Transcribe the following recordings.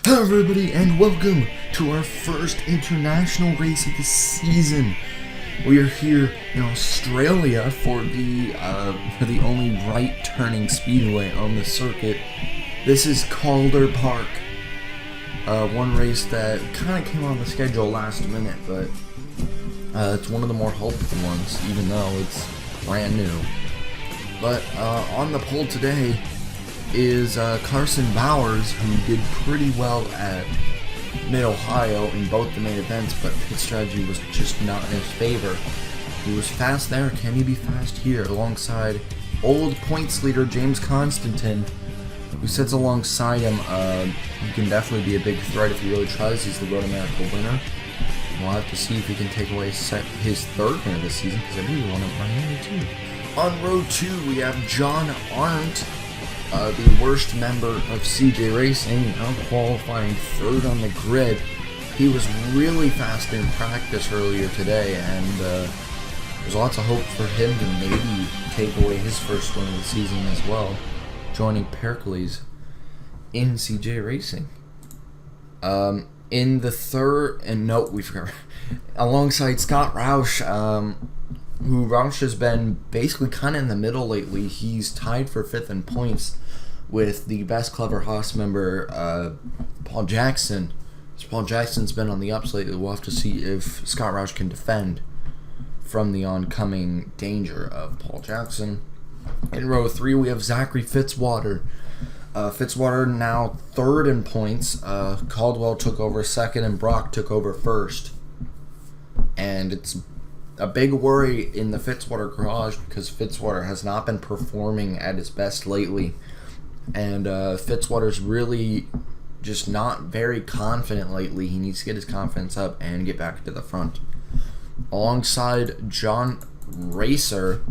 Hello everybody and welcome to our first international race of the season. We are here in Australia for the only right-turning speedway on the circuit. This is Calder Park. One race that kind of came on the schedule last minute, but it's one of the more hopeful ones, even though it's brand new. But on the pole today is Carson Bowers, who did pretty well at Mid-Ohio in both the main events, but pit strategy was just not in his favor. He was fast there. Can he be fast here? Alongside old points leader James Constantin, who sits alongside him. He can definitely be a big threat if he really tries. He's the Road America winner. We'll have to see if he can take away his third win of the season, because I really want him Miami too. On row 2, we have John Arndt, the worst member of CJ Racing, now qualifying third on the grid. He was really fast in practice earlier today, and there's lots of hope for him to maybe take away his first win of the season as well, joining Pericles in CJ Racing. In the third, and no, we forgot, alongside Scott Roush, who Roush has been basically kind of in the middle lately. He's tied for 5th in points with the best Clever Haas member, Paul Jackson. So Paul Jackson's been on the ups lately. We'll have to see if Scott Roush can defend from the oncoming danger of Paul Jackson. In row 3, we have Zachary Fitzwater. Fitzwater now 3rd in points. Caldwell took over 2nd and Brock took over 1st. And it's a big worry in the Fitzwater garage because Fitzwater has not been performing at his best lately. And Fitzwater's really just not very confident lately. He needs to get his confidence up and get back to the front. Alongside John Racer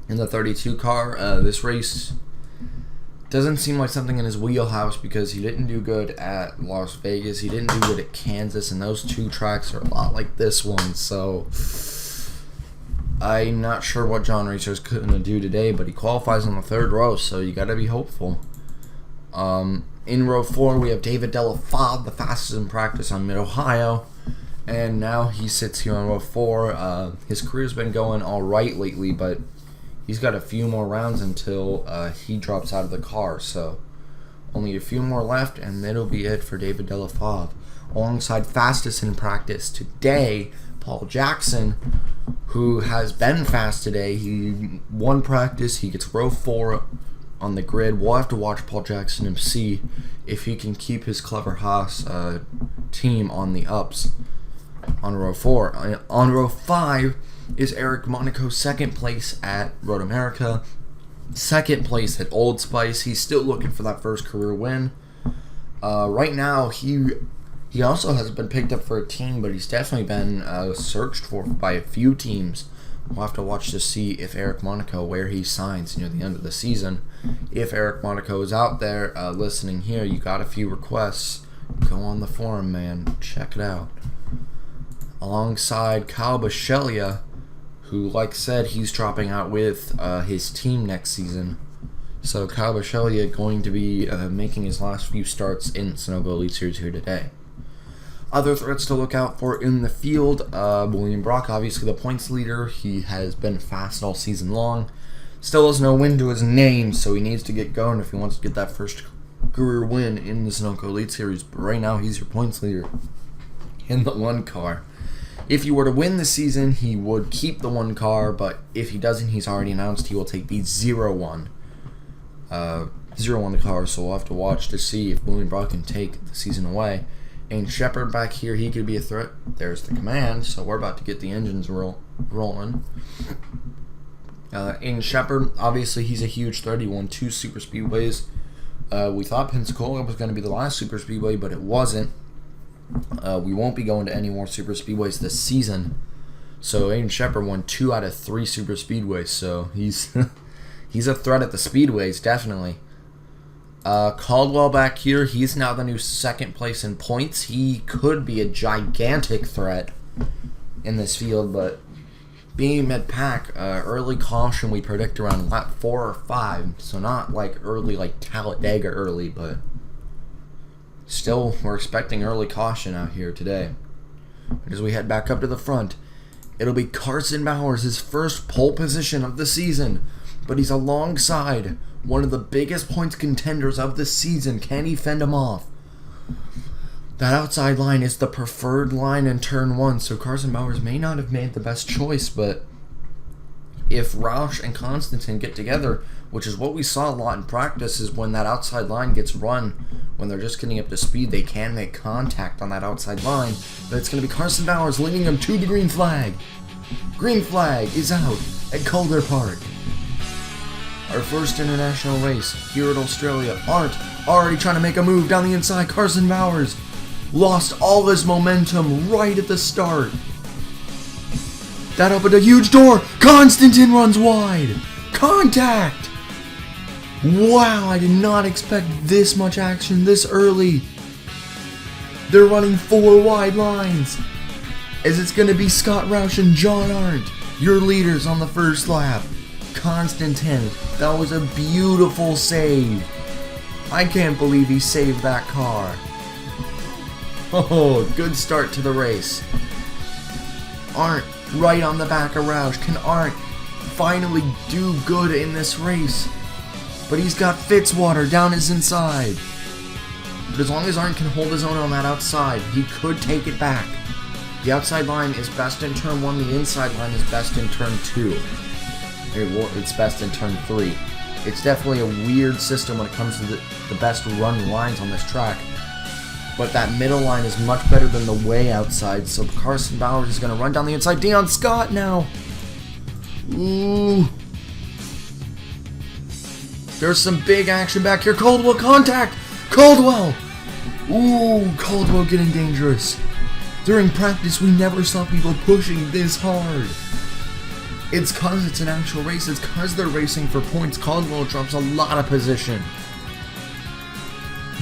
in the 32 car, this race doesn't seem like something in his wheelhouse because he didn't do good at Las Vegas. He didn't do good at Kansas, and those two tracks are a lot like this one. So I'm not sure what John Racer's going to do today, but he qualifies on the 3rd row, so you got to be hopeful. In row 4, we have David Della Fave, the fastest in practice on Mid-Ohio, and now he sits here on row 4. His career's been going all right lately, but he's got a few more rounds until he drops out of the car, so only a few more left, and that'll be it for David Della Fave. Alongside fastest in practice today, Paul Jackson, who has been fast today. He won practice. He gets row 4 on the grid. We'll have to watch Paul Jackson and see if he can keep his Clever Haas team on the ups on row 4. On row 5 is Eric Monaco, 2nd place at Road America, 2nd place at Old Spice. He's still looking for that first career win. Right now, he also has been picked up for a team, but he's definitely been searched for by a few teams. We'll have to watch to see if Eric Monaco, where he signs near the end of the season. If Eric Monaco is out there listening here, you got a few requests, go on the forum, man. Check it out. Alongside Kyle Bisceglia, who, like I said, he's dropping out with his team next season. So Kyle Bisceglia going to be making his last few starts in Sunoco Elite Series here today. Other threats to look out for in the field, William Brock, obviously the points leader. He has been fast all season long. Still has no win to his name, so he needs to get going if he wants to get that first career win in the Sunoco Elite Series. But right now, he's your points leader in the 1 car. If he were to win the season, he would keep the 1 car, but if he doesn't, he's already announced he will take the 0-1 car, so we'll have to watch to see if William Brock can take the season away. And Shepard back here, he could be a threat. There's the command, so we're about to get the engines rolling. In Shepard, obviously he's a huge threat. He won 2 super speedways. We thought Pensacola was going to be the last super speedway, but it wasn't. We won't be going to any more super speedways this season. So Aiden Shepard won 2 out of 3 super speedways, so he's he's a threat at the speedways, definitely. Caldwell back here, he's now the new 2nd place in points. He could be a gigantic threat in this field, but being mid-pack, early caution we predict around lap 4 or 5, so not like early like Talladega early, but Still, we're expecting early caution out here today. But as we head back up to the front, it'll be Carson Bowers, his first pole position of the season. But he's alongside one of the biggest points contenders of the season. Can he fend him off? That outside line is the preferred line in turn 1, so Carson Bowers may not have made the best choice, but if Roush and Konstantin get together, which is what we saw a lot in practice, is when that outside line gets run, when they're just getting up to speed, they can make contact on that outside line. But it's going to be Carson Bowers leading them to the green flag. Green flag is out at Calder Park. Our first international race here at Australia. Arndt already trying to make a move down the inside. Carson Bowers lost all his momentum right at the start. That opened a huge door. Konstantin runs wide. Contact! Wow, I did not expect this much action this early. They're running 4 wide lines, as it's going to be Scott Roush and John Arndt, your leaders on the first lap. Konstantin, that was a beautiful save. I can't believe he saved that car. Oh, good start to the race. Arndt right on the back of Roush. Can Arndt finally do good in this race? But he's got Fitzwater down his inside. But as long as Arndt can hold his own on that outside, he could take it back. The outside line is best in turn 1. The inside line is best in turn 2. It's best in turn 3. It's definitely a weird system when it comes to the best run lines on this track. But that middle line is much better than the way outside, so Carson Bowers is going to run down the inside. Dion Scott now. Ooh. There's some big action back here. Caldwell contact. Caldwell. Ooh, Caldwell getting dangerous. During practice, we never saw people pushing this hard. It's cause it's an actual race. It's cause they're racing for points. Caldwell drops a lot of position.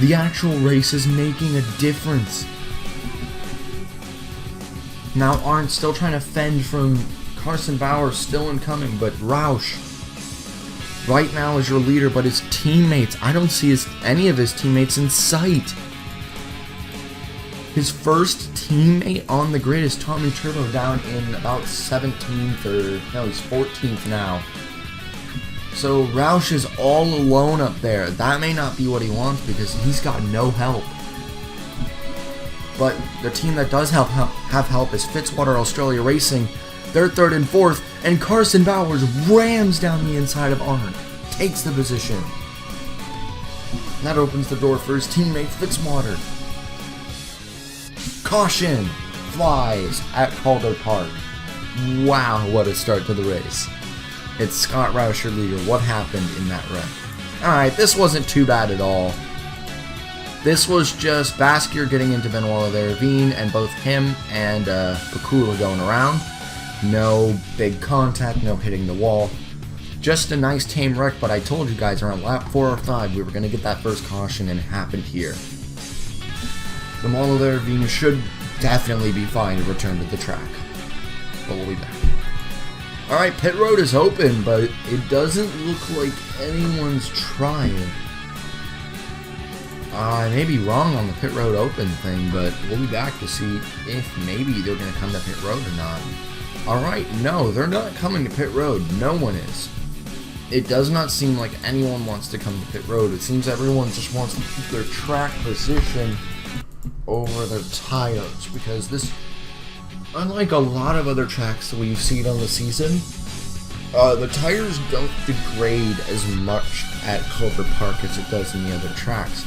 The actual race is making a difference. Now Arndt's still trying to fend from Carson Bowers, still incoming, but Roush right now is your leader, but his teammates, I don't see any of his teammates in sight. His first teammate on the grid is Tommy Turbo, down in about 17th, or no, he's 14th now. So Roush is all alone up there. That may not be what he wants because he's got no help. But the team that does have help is Fitzwater Australia Racing. They're 3rd and 4th, and Carson Bowers rams down the inside of Arndt, takes the position. And that opens the door for his teammate Fitzwater. Caution flies at Calder Park. Wow, what a start to the race. It's Scott Roush, your leader. What happened in that wreck? Alright, this wasn't too bad at all. This was just Baskier getting into Benoit Ravine, and both him and Bakula going around. No big contact, no hitting the wall. Just a nice tame wreck, but I told you guys around lap 4 or 5 we were going to get that first caution, and it happened here. The Benoit Ravine should definitely be fine to return to the track. But we'll be back. Alright, pit road is open, but it doesn't look like anyone's trying. I may be wrong on the pit road open thing, but we'll be back to see if maybe they're going to come to pit road or not. Alright, no, they're not coming to pit road. No one is. It does not seem like anyone wants to come to pit road. It seems everyone just wants to keep their track position over their tires, because this, unlike a lot of other tracks that we've seen on the season, the tires don't degrade as much at Calder Park as it does in the other tracks.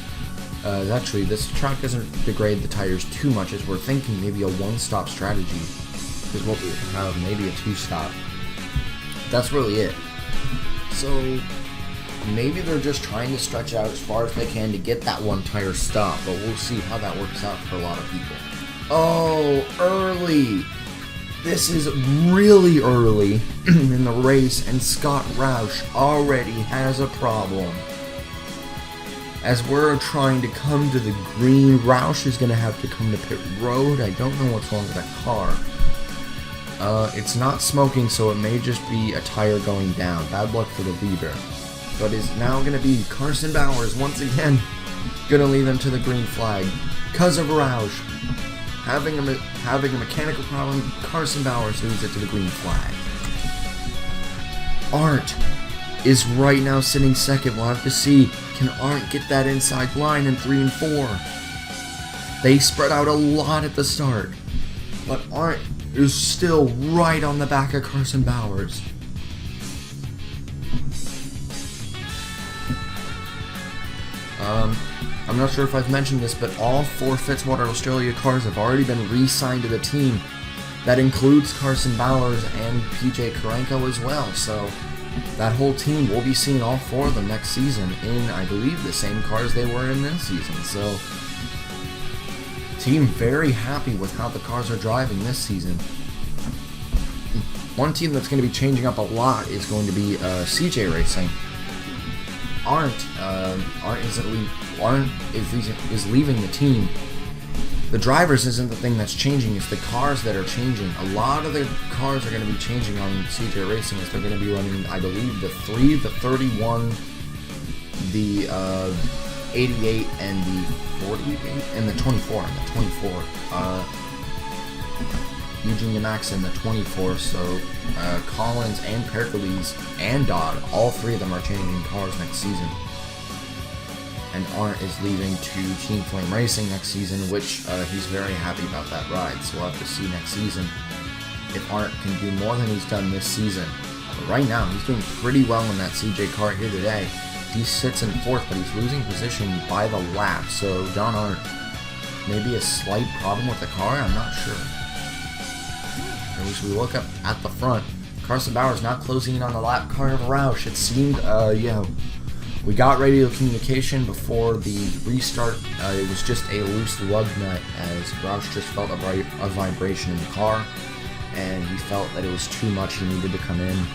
Actually, this track doesn't degrade the tires too much, as we're thinking maybe a one-stop strategy is what we have, maybe a two-stop. That's really it. So maybe they're just trying to stretch out as far as they can to get that one tire stop, but we'll see how that works out for a lot of people. Oh, early! This is really early in the race, and Scott Roush already has a problem. As we're trying to come to the green, Roush is going to have to come to pit road. I don't know what's wrong with that car. It's not smoking, so it may just be a tire going down. Bad luck for the leader. But it's now going to be Carson Bowers once again gonna lead them to the green flag. Because of Roush having a mechanical problem, Carson Bowers leads it to the green flag. Arndt is right now sitting second. We'll have to see, can Arndt get that inside line in 3 and 4? They spread out a lot at the start, but Arndt is still right on the back of Carson Bowers. I'm not sure if I've mentioned this, but all 4 Fitzwater Australia cars have already been re-signed to the team. That includes Carson Bowers and PJ Karenko as well, so that whole team, will be seeing all 4 of them next season in, I believe, the same cars they were in this season. So, team very happy with how the cars are driving this season. One team that's going to be changing up a lot is going to be CJ Racing. Arndt is leaving the team. The drivers isn't the thing that's changing, it's the cars that are changing. A lot of the cars are going to be changing on CJ Racing as they're going to be running, I believe, the 3, the 31, the 88, and the 48, and the 24. Eugene Max in the 24, so Collins and Pericles and Dodd, all 3 of them are changing cars next season. And Arndt is leaving to Team Flame Racing next season, which he's very happy about that ride. So we'll have to see next season if Arndt can do more than he's done this season. But right now, he's doing pretty well in that CJ car here today. He sits in 4th, but he's losing position by the lap. So John Arndt, maybe a slight problem with the car, I'm not sure. As we look up at the front, Carson Bowers not closing in on the lap car of Roush. It seemed, we got radio communication before the restart. It was just a loose lug nut as Roush just felt a vibration in the car, and he felt that it was too much. He needed to come in.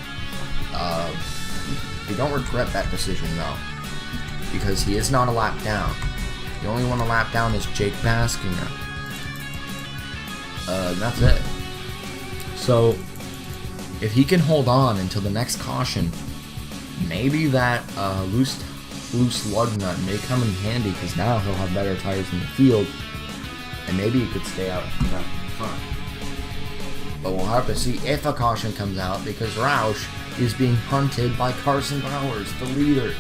We don't regret that decision though, because he is not a lap down. The only one a lap down is Jake Baskinger. That's it. So, if he can hold on until the next caution, maybe that loose lug nut may come in handy, because now he'll have better tires in the field, and maybe he could stay out front. But we'll have to see if a caution comes out, because Roush is being hunted by Carson Bowers, the leader.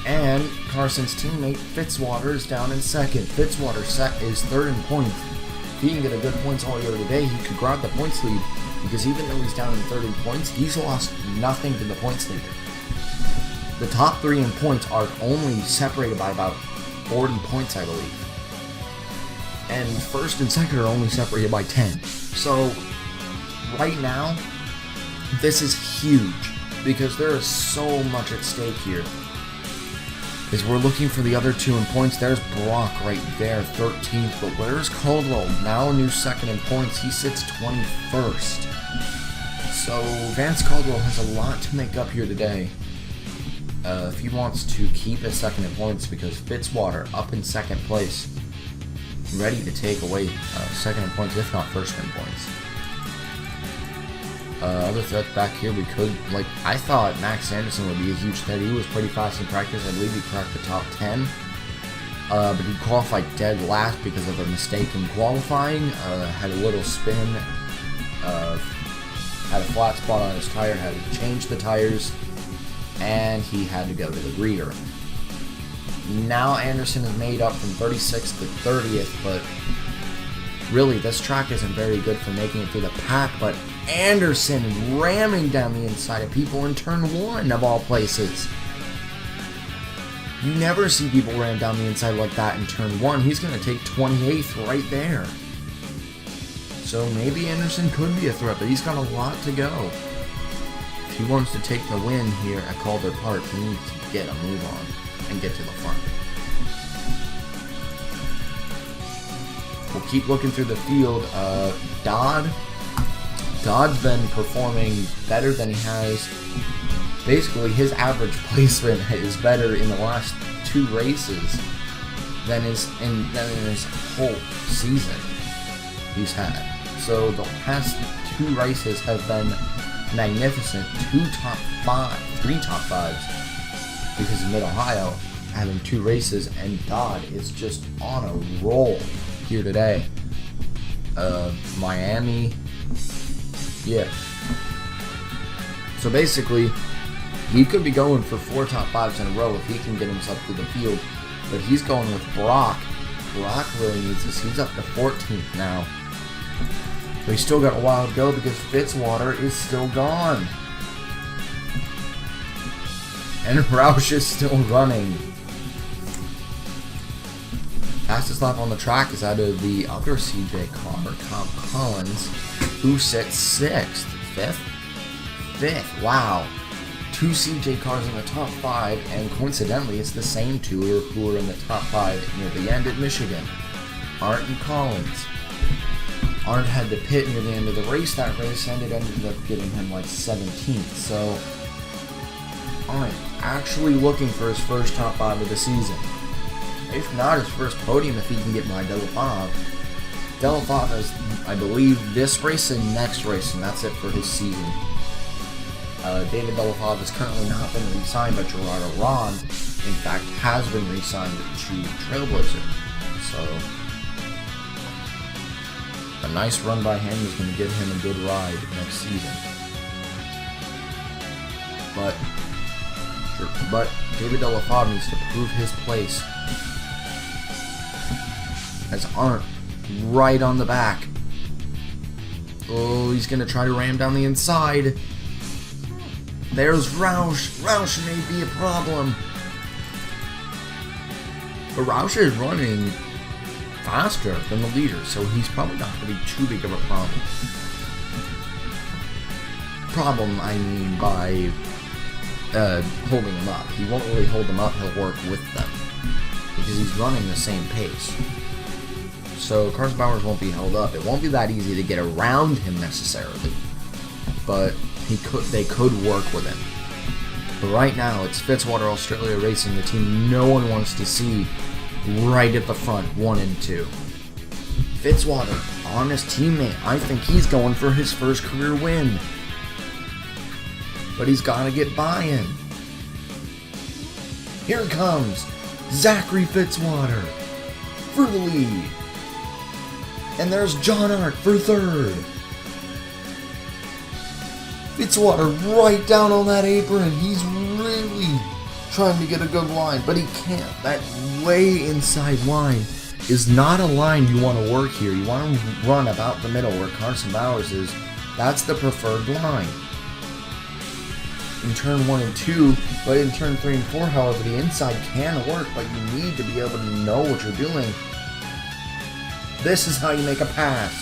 And Carson's teammate Fitzwater is down in 2nd. Fitzwater is 3rd in points. If he can get a good points all year today, he could grab the points lead, because even though he's down in 3rd in points, he's lost nothing to the points leader. The top 3 in points are only separated by about 40 points, I believe. And 1st and 2nd are only separated by 10. So, right now, this is huge, because there is so much at stake here. As we're looking for the other 2 in points, there's Brock right there, 13th, but where's Caldwell? Now a new 2nd in points, he sits 21st. So Vance Caldwell has a lot to make up here today. If he wants to keep his 2nd in points, because Fitzwater up in 2nd place, ready to take away 2nd in points, if not 1st in points. Other threats back here, I thought Max Anderson would be a huge threat. He was pretty fast in practice. I believe he cracked the top 10. But he qualified dead last because of a mistake in qualifying. Had a little spin. Had a flat spot on his tire. Had to change the tires. And he had to go to the rear. Now Anderson is made up from 36th to 30th, but really this track isn't very good for making it through the pack. But Anderson ramming down the inside of people in turn 1 of all places. You never see people ram down the inside like that in turn 1. He's going to take 28th right there. So maybe Anderson could be a threat, but he's got a lot to go. If he wants to take the win here at Calder Park, he needs to get a move on and get to the front. We'll keep looking through the field. Dodd's been performing better than he has. Basically, his average placement is better in the last 2 races than in his whole season he's had. So the past 2 races have been magnificent. 3 top 5s, because Mid-Ohio having 2 races, and Dodd is just on a roll here today. Miami, yeah. So basically, he could be going for 4 top 5s in a row if he can get himself through the field, but he's going with Brock. Brock really needs this. He's up to 14th now. But he's still got a while to go because Fitzwater is still gone. And Roush is still running. Fastest lap on the track is out of the other CJ car, Tom Collins, who sits 6th. 5th? 5th, wow. 2 CJ cars in the top 5, and coincidentally, it's the same 2 who are in the top 5 near the end at Michigan. Arndt and Collins. Arndt had to pit near the end of the race. That race ended up getting him like 17th. So, Arndt actually looking for his first top 5 of the season. If not, his first podium if he can get by Delafive. Delafive is, I believe, this race and next race, and that's it for his season. David Delafive has currently not been re-signed by Gerardo Ron. In fact, has been re-signed to Trailblazer. So, a nice run by him is going to give him a good ride next season. But David Delafive needs to prove his place. As Arndt right on the back. Oh, he's going to try to ram down the inside. There's Roush. Roush may be a problem. But Roush is running faster than the leader, so he's probably not going to be too big of a problem. Problem, I mean, by holding them up. He won't really hold them up, he'll work with them. Because he's running the same pace. So Carson Bowers won't be held up. It won't be that easy to get around him necessarily. But they could work with him. But right now, it's Fitzwater Australia Racing, the team no one wants to see right at the front, 1 and 2. Fitzwater, honest teammate. I think he's going for his first career win. But he's got to get buy-in. Here it comes. Zachary Fitzwater for the lead. And there's John Arndt for 3rd. Fitzwater right down on that apron. He's really trying to get a good line, but he can't. That way inside line is not a line you want to work here. You want to run about the middle where Carson Bowers is. That's the preferred line. In turn 1 and 2, but in turn 3 and 4, however, the inside can work, but you need to be able to know what you're doing. This is how you make a pass.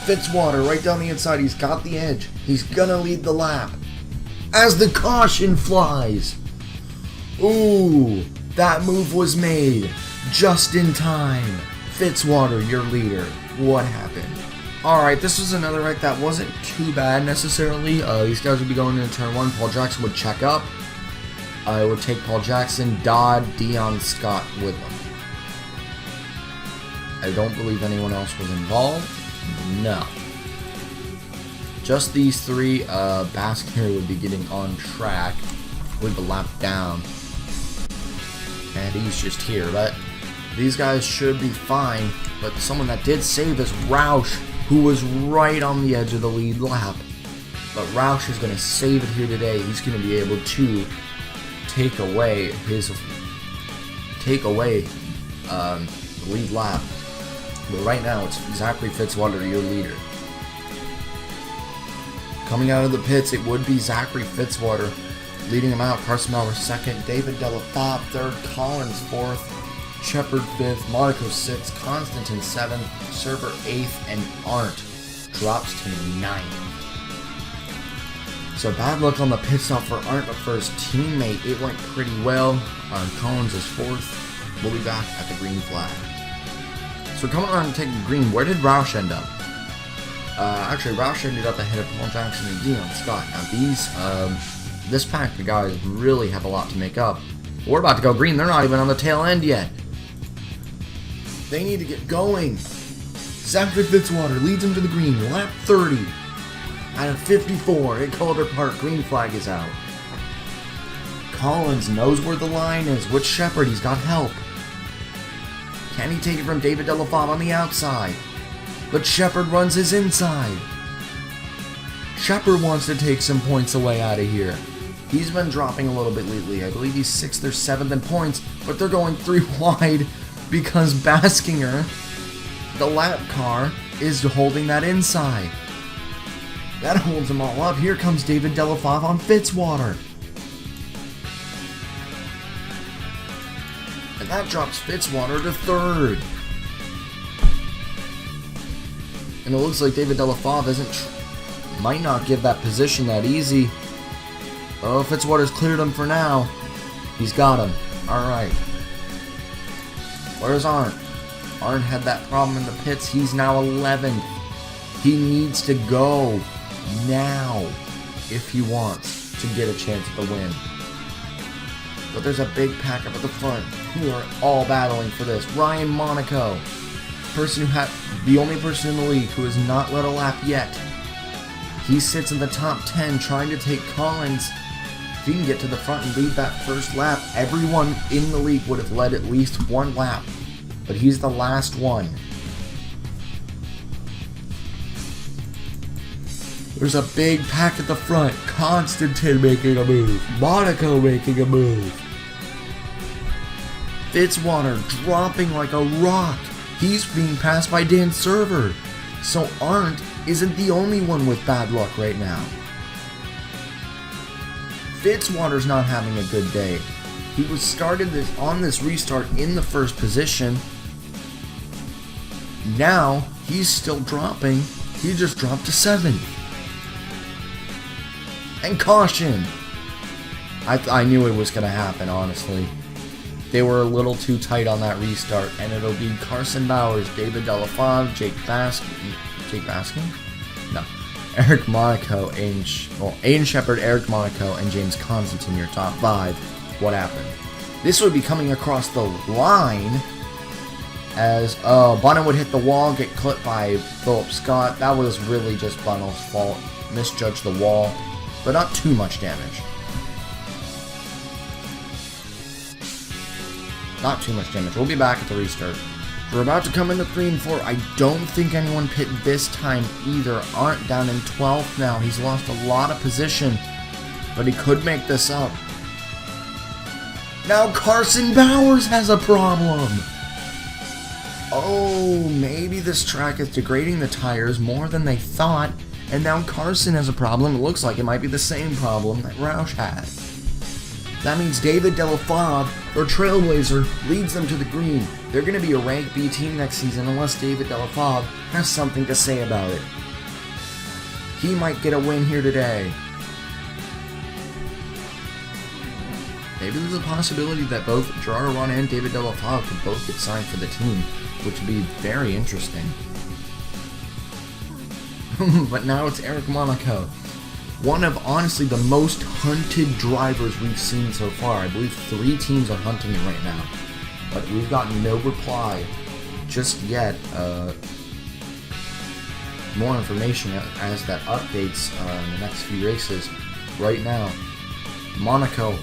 Fitzwater right down the inside. He's got the edge. He's gonna lead the lap. As the caution flies. Ooh, that move was made just in time. Fitzwater, your leader. What happened? Alright, this was another wreck that wasn't too bad necessarily. These guys would be going into turn 1. Paul Jackson would check up. It would take Paul Jackson, Dodd, Dion Scott with them. I don't believe anyone else was involved. No. Just these 3. Basker would be getting on track with the lap down. And he's just here. But these guys should be fine. But someone that did save is Roush, who was right on the edge of the lead lap. But Roush is going to save it here today. He's going to be able to take away the lead lap. But right now, it's Zachary Fitzwater, your leader. Coming out of the pits, it would be Zachary Fitzwater leading him out. Carson Bowers 2nd, David Delafive 3rd, Collins 4th, Shepard 5th, Monaco 6th, Constantine 7th, Server 8th, and Arndt drops to 9th. So bad luck on the pit stop for Arndt, but for his teammate, it went pretty well. Collins is 4th. We'll be back at the green flag. So coming around and taking green, where did Roush end up? Actually, Roush ended up ahead of Paul Jackson and Dion Scott. Now this pack of guys really have a lot to make up. We're about to go green. They're not even on the tail end yet. They need to get going. Zachary Fitzwater leads him to the green. Lap 30 out of 54 at Calder Park. Green flag is out. Collins knows where the line is. With Shepard, he's got help. Can he take it from David Delafave on the outside? But Shepard runs his inside. Shepard wants to take some points away out of here. He's been dropping a little bit lately. I believe he's 6th or 7th in points, but they're going 3 wide because Baskinger, the lap car, is holding that inside. That holds them all up. Here comes David Delafave on Fitzwater. And that drops Fitzwater to 3rd. And it looks like David Delafave might not give that position that easy. Oh, Fitzwater's cleared him for now. He's got him. Alright. Where's Arndt? Arndt had that problem in the pits. He's now 11th. He needs to go now if he wants to get a chance at the win. But there's a big pack up at the front who are all battling for this. Ryan Monaco, the only person in the league who has not led a lap yet. He sits in the top 10 trying to take Collins. If he can get to the front and lead that first lap, everyone in the league would have led at least 1 lap. But he's the last one. There's a big pack at the front. Constantine making a move. Monaco making a move. Fitzwater dropping like a rock. He's being passed by Dan Server. So Arndt isn't the only one with bad luck right now. Fitzwater's not having a good day. He was started on this restart in the first position. Now he's still dropping. He just dropped to 7th. And caution! I knew it was going to happen, honestly. They were a little too tight on that restart, and it'll be Carson Bowers, David Delafave, Jake Baskin? No. Eric Monaco, Aiden Shepard, Eric Monaco, and James Constantine, your top 5. What happened? This would be coming across the line as Bunna would hit the wall, get clipped by Philip Scott. That was really just Bunna's fault. Misjudged the wall, but not too much damage. Not too much damage. We'll be back at the restart. We're about to come into 3 and 4. I don't think anyone pit this time either. Arndt down in 12th now. He's lost a lot of position, but he could make this up. Now Carson Bowers has a problem. Oh, maybe this track is degrading the tires more than they thought, and now Carson has a problem. It looks like it might be the same problem that Roush had. That means David Delafave, their trailblazer, leads them to the green. They're going to be a rank B team next season unless David Delafave has something to say about it. He might get a win here today. Maybe there's a possibility that both Gerardo Rana and David Delafave could both get signed for the team, which would be very interesting. But now it's Eric Monaco. One of, honestly, the most hunted drivers we've seen so far. I believe 3 teams are hunting him right now. But we've gotten no reply just yet. More information as that updates in the next few races. Right now, Monaco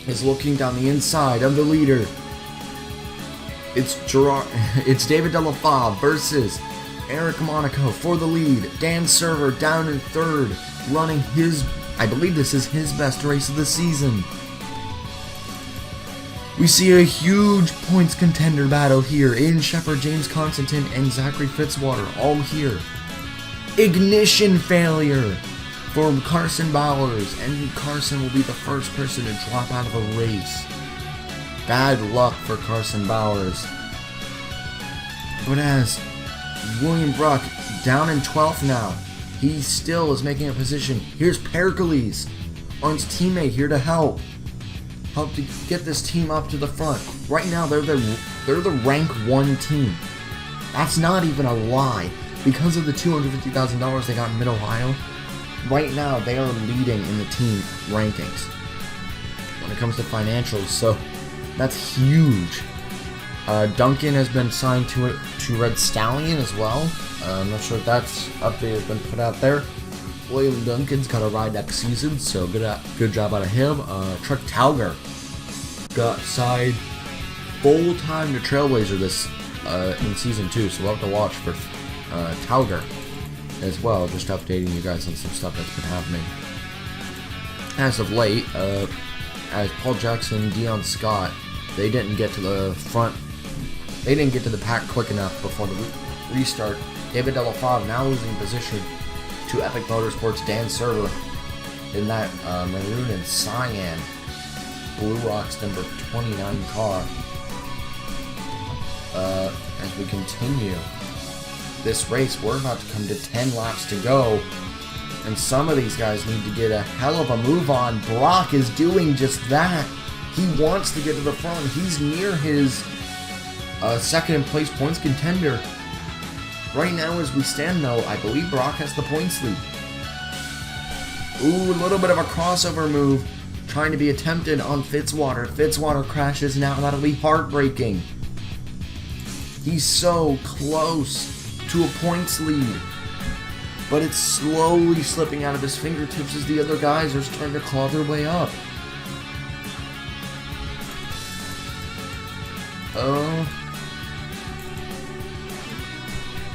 is looking down the inside of the leader. It's David Delafave versus Eric Monaco for the lead. Dan Server down in 3rd, running I believe this is his best race of the season. We see a huge points contender battle here. Aiden Shepard, James Constantine, and Zachary Fitzwater all here. Ignition failure for Carson Bowers, and Carson will be the first person to drop out of a race. Bad luck for Carson Bowers. But as William Bruck down in 12th now, he still is making a position. Here's Pericles, Arndt's teammate, here to help to get this team up to the front. Right now, they're the rank 1 team. That's not even a lie. Because of the $250,000 they got in Mid-Ohio, right now they are leading in the team rankings when it comes to financials, so that's huge. Duncan has been signed to Red Stallion as well. I'm not sure if that's update has been put out there. William Duncan's got a ride next season, so good job out of him. Truck Calder got signed full-time to Trailblazer this in season 2, so we'll have to watch for Calder as well. Just updating you guys on some stuff that's been happening. As of late, as Paul Jackson, Dion Scott, they didn't get to the front. They didn't get to the pack quick enough before the restart. David Delafave now losing position to Epic Motorsports' Dan Server in that maroon and cyan Blue Rocks number 29 car. As we continue this race, we're about to come to 10 laps to go, and some of these guys need to get a hell of a move on. Brock is doing just that. He wants to get to the front. He's near his second in place points contender. Right now as we stand though, I believe Brock has the points lead. Ooh, a little bit of a crossover move trying to be attempted on Fitzwater. Fitzwater crashes now. That'll be heartbreaking. He's so close to a points lead, but it's slowly slipping out of his fingertips as the other guys are starting to claw their way up.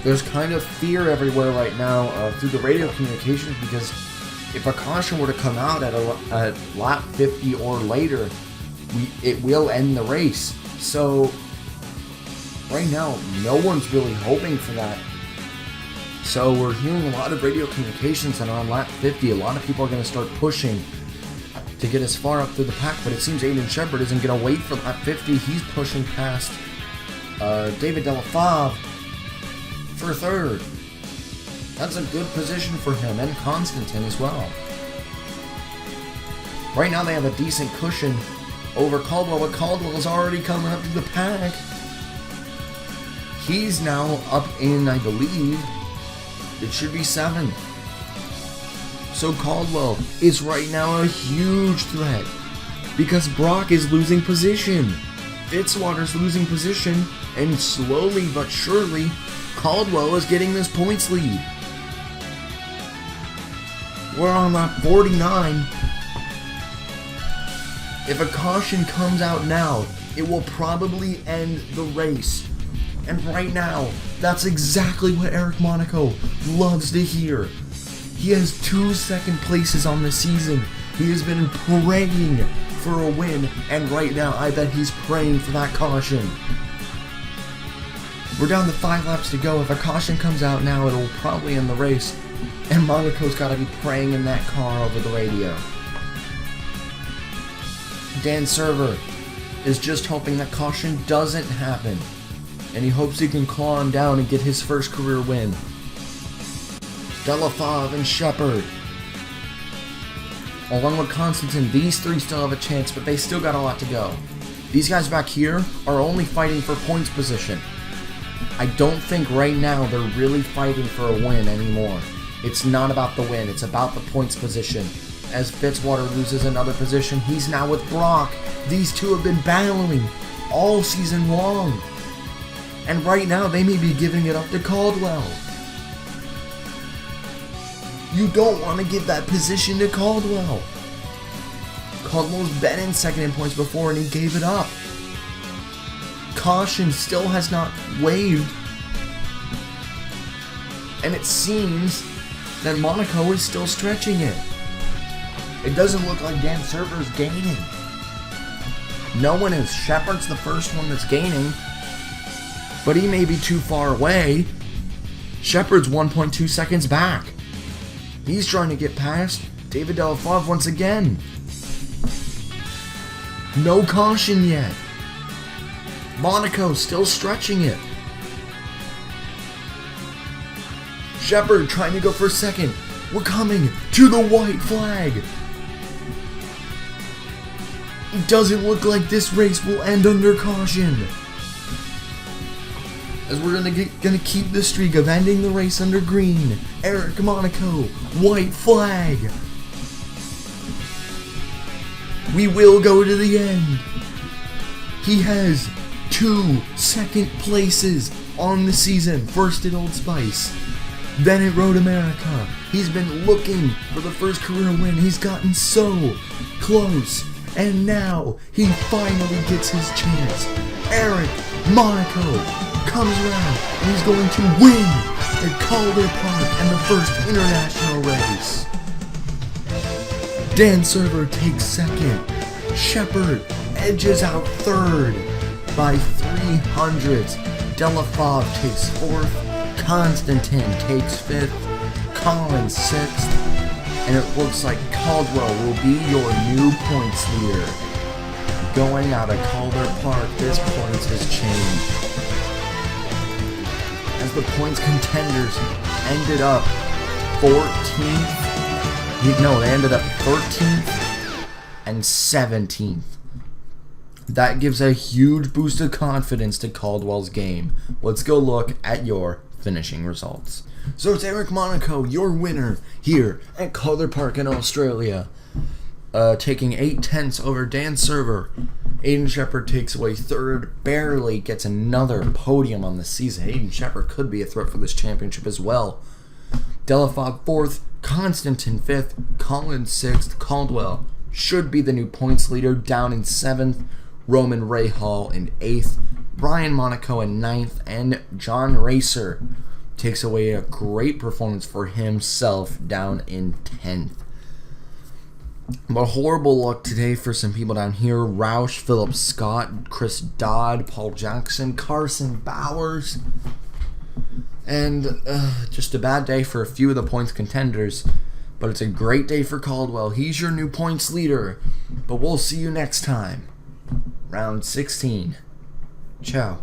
There's kind of fear everywhere right now through the radio communications, because if a caution were to come out at lap 50 or later, it will end the race. So right now, no one's really hoping for that. So we're hearing a lot of radio communications that on lap 50, a lot of people are going to start pushing to get as far up through the pack, but it seems Aiden Shepard isn't going to wait for lap 50. He's pushing past David Delafave for third. That's a good position for him, and Constantine as well. Right now they have a decent cushion over Caldwell, but Caldwell's already coming up to the pack. He's now up in, I believe, it should be 7th. So Caldwell is right now a huge threat because Brock is losing position. Fitzwater's losing position, and slowly but surely, Caldwell is getting this points lead. We're on lap 49. If a caution comes out now, it will probably end the race. And right now, that's exactly what Eric Monaco loves to hear. He has 2 second places on the season. He has been praying for a win, and right now I bet he's praying for that caution. We're down to 5 laps to go. If a caution comes out now, it'll probably end the race. And Monaco's got to be praying in that car over the radio. Dan Server is just hoping that caution doesn't happen, and he hopes he can claw him down and get his first career win. Delafave and Shepard, along with Constantine, these 3 still have a chance, but they still got a lot to go. These guys back here are only fighting for points position. I don't think right now they're really fighting for a win anymore. It's not about the win, it's about the points position. As Fitzwater loses another position, he's now with Brock. These two have been battling all season long. And right now, they may be giving it up to Caldwell. You don't want to give that position to Caldwell. Caldwell's been in second in points before and he gave it up. Caution still has not waved. And it seems that Monaco is still stretching it. It doesn't look like Dan Server's gaining. No one is. Shepard's the first one that's gaining, but he may be too far away. Shepard's 1.2 seconds back. He's trying to get past David Delafave once again. No caution yet. Monaco still stretching it. Shepard trying to go for second. We're coming to the white flag. It doesn't look like this race will end under caution, as we're gonna keep the streak of ending the race under green. Eric Monaco, white flag. We will go to the end. He has 2 second places on the season. First at Old Spice, Then at Road America, he's been looking for the first career win. He's gotten so close. And now he finally gets his chance. Eric Monaco comes around and he's going to win at Calder Park and the first international race. Dan Server takes second. Shepard edges out third by 300. Delafave takes fourth. Constantin takes fifth. Collins sixth. And it looks like Caldwell will be your new points leader. Going out of Calder Park, this points has changed. As the points contenders ended up 14th. No, they ended up 13th and 17th. That gives a huge boost of confidence to Caldwell's game. Let's go look at your finishing results. So it's Eric Monaco, your winner here at Calder Park in Australia, taking 8/10 over Dan Server. Aiden Shepard takes away third, barely gets another podium on the season. Aiden Shepard could be a threat for this championship as well. Delafave fourth, Constantin fifth, Collins sixth, Caldwell should be the new points leader down in seventh, Roman Rahal in eighth, Brian Monaco in ninth, and John Racer takes away a great performance for himself down in 10th. But horrible luck today for some people down here. Roush, Philip Scott, Chris Dodd, Paul Jackson, Carson Bowers. And just a bad day for a few of the points contenders. But it's a great day for Caldwell. He's your new points leader. But we'll see you next time. Round 16. Ciao.